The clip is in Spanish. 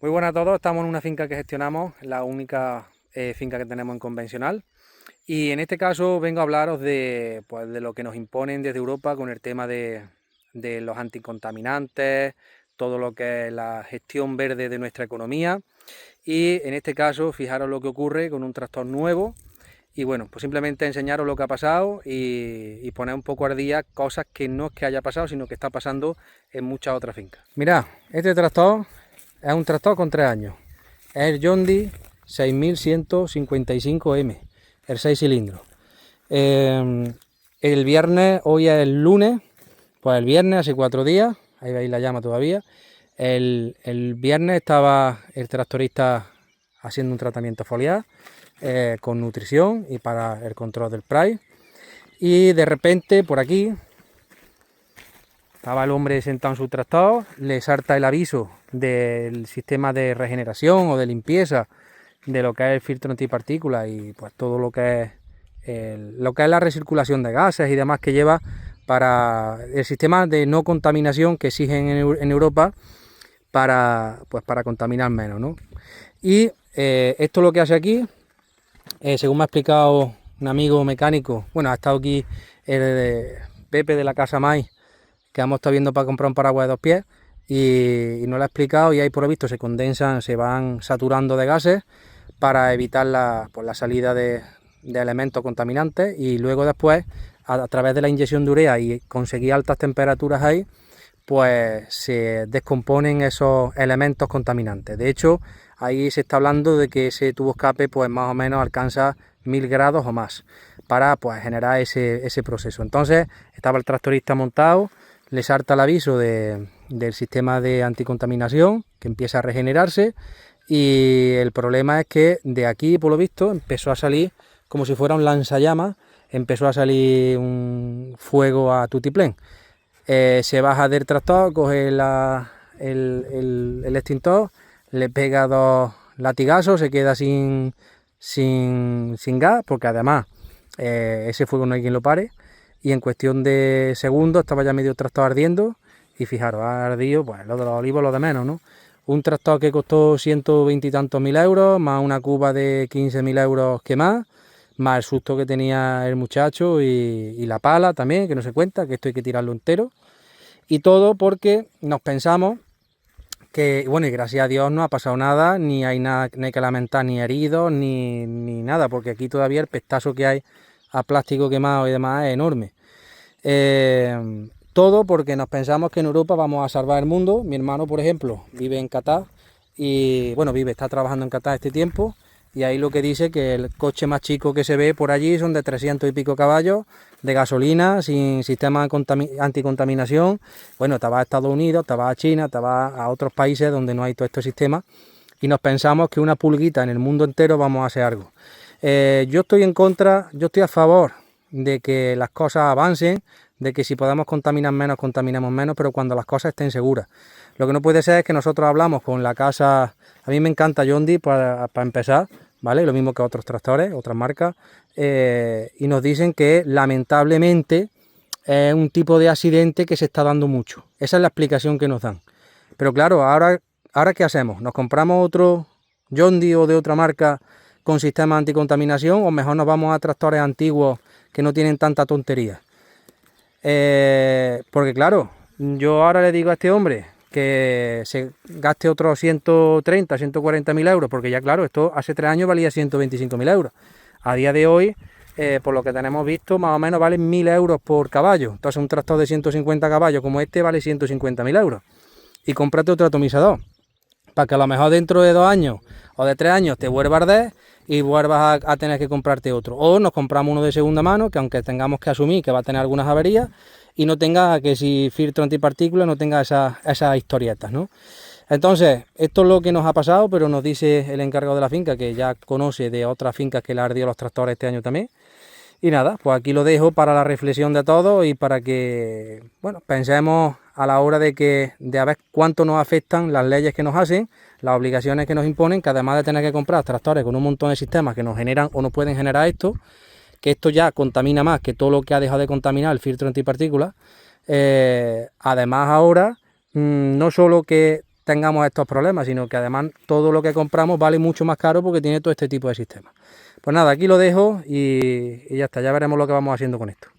Muy buenas a todos, estamos en una finca que gestionamos, la única finca que tenemos en convencional. Y en este caso vengo a hablaros de, pues, de lo que nos imponen desde Europa con el tema de los anticontaminantes, todo lo que es la gestión verde de nuestra economía. Y en este caso, fijaros lo que ocurre con un tractor nuevo. Y bueno, pues simplemente enseñaros lo que ha pasado y poner un poco al día cosas que no es que haya pasado, sino que está pasando en muchas otras fincas. Mirad, este tractor es un tractor con 3 años. Es el John Deere 6155M, el 6 cilindros. El viernes, hoy es el lunes, pues el viernes hace 4 días, ahí veis la llama todavía. El viernes estaba el tractorista haciendo un tratamiento foliar con nutrición y para el control del price. Y de repente por aquí estaba el hombre sentado en su tractor, le salta el aviso del sistema de regeneración o de limpieza de lo que es el filtro antipartículas y pues todo lo que es la recirculación de gases y demás que lleva para el sistema de no contaminación que exigen en Europa para contaminar menos, ¿no? Y esto lo que hace aquí, según me ha explicado un amigo mecánico, bueno, ha estado aquí el Pepe de la Casa Mai, que hemos estado viendo para comprar un paraguas de 2 pies y no lo ha explicado, y ahí por lo visto se condensan, se van saturando de gases para evitar la salida de elementos contaminantes, y luego después a través de la inyección de urea y conseguir altas temperaturas ahí, pues se descomponen esos elementos contaminantes. De hecho, ahí se está hablando de que ese tubo escape pues más o menos alcanza 1000 grados o más para pues generar ese proceso. Entonces estaba el tractorista montado, le salta el aviso del sistema de anticontaminación que empieza a regenerarse, y el problema es que de aquí, por lo visto, empezó a salir como si fuera un lanzallamas, empezó a salir un fuego a tutiplén. Se baja del tractor, coge el extintor, le pega 2 latigazos, se queda sin gas, porque además ese fuego no hay quien lo pare, y en cuestión de segundos estaba ya medio tractor ardiendo. Y fijaros, ha ardido pues lo de los olivos, lo de menos, ¿no? Un tractor que costó 120 y tantos mil euros, más una cuba de 15.000 euros que más el susto que tenía el muchacho y la pala también, que no se cuenta, que esto hay que tirarlo entero. Y todo porque nos pensamos que, bueno, y gracias a Dios no ha pasado nada, ni hay nada, no hay que lamentar ni heridos, ni nada, porque aquí todavía el pestazo que hay a plástico quemado y demás es enorme. Todo porque nos pensamos que en Europa vamos a salvar el mundo. Mi hermano, por ejemplo, vive en Qatar y, bueno, está trabajando en Qatar este tiempo, y ahí lo que dice que el coche más chico que se ve por allí son de 300 y pico caballos, de gasolina, sin sistema anticontaminación. Bueno, te vas a Estados Unidos, te vas a China, te vas a otros países donde no hay todo este sistema, y nos pensamos que una pulguita en el mundo entero vamos a hacer algo. Yo estoy en contra, yo estoy a favor de que las cosas avancen, de que si podemos contaminar menos, contaminemos menos, pero cuando las cosas estén seguras. Lo que no puede ser es que nosotros hablamos con la casa. A mí me encanta John Deere para empezar, ¿vale? Lo mismo que otros tractores, otras marcas, y nos dicen que lamentablemente es un tipo de accidente que se está dando mucho. Esa es la explicación que nos dan. Pero claro, ahora ¿qué hacemos? ¿Nos compramos otro John Deere o de otra marca con sistema de anticontaminación, o mejor nos vamos a tractores antiguos que no tienen tanta tontería? Porque claro, yo ahora le digo a este hombre que se gaste otros 130, 140 mil euros, porque ya claro, esto hace 3 años valía 125 mil euros. A día de hoy, por lo que tenemos visto, más o menos vale 1000 euros por caballo. Entonces un tractor de 150 caballos como este vale 150 mil euros. Y cómprate otro atomizador, para que a lo mejor dentro de 2 años o de 3 años te vuelva a arder y vuelvas a tener que comprarte otro. O nos compramos uno de segunda mano, que aunque tengamos que asumir que va a tener algunas averías, y no tenga, que si filtro antipartículas, no tenga esas historietas, ¿no? Entonces, esto es lo que nos ha pasado, pero nos dice el encargado de la finca, que ya conoce de otras fincas que le ardió los tractores este año también. Y nada, pues aquí lo dejo para la reflexión de todos y para que, bueno, pensemos a la hora de a ver cuánto nos afectan las leyes que nos hacen, las obligaciones que nos imponen, que además de tener que comprar tractores con un montón de sistemas que nos generan o nos pueden generar esto, que esto ya contamina más que todo lo que ha dejado de contaminar el filtro antipartículas. Además ahora, no solo que tengamos estos problemas, sino que además todo lo que compramos vale mucho más caro porque tiene todo este tipo de sistemas. Pues nada, aquí lo dejo y ya está, ya veremos lo que vamos haciendo con esto.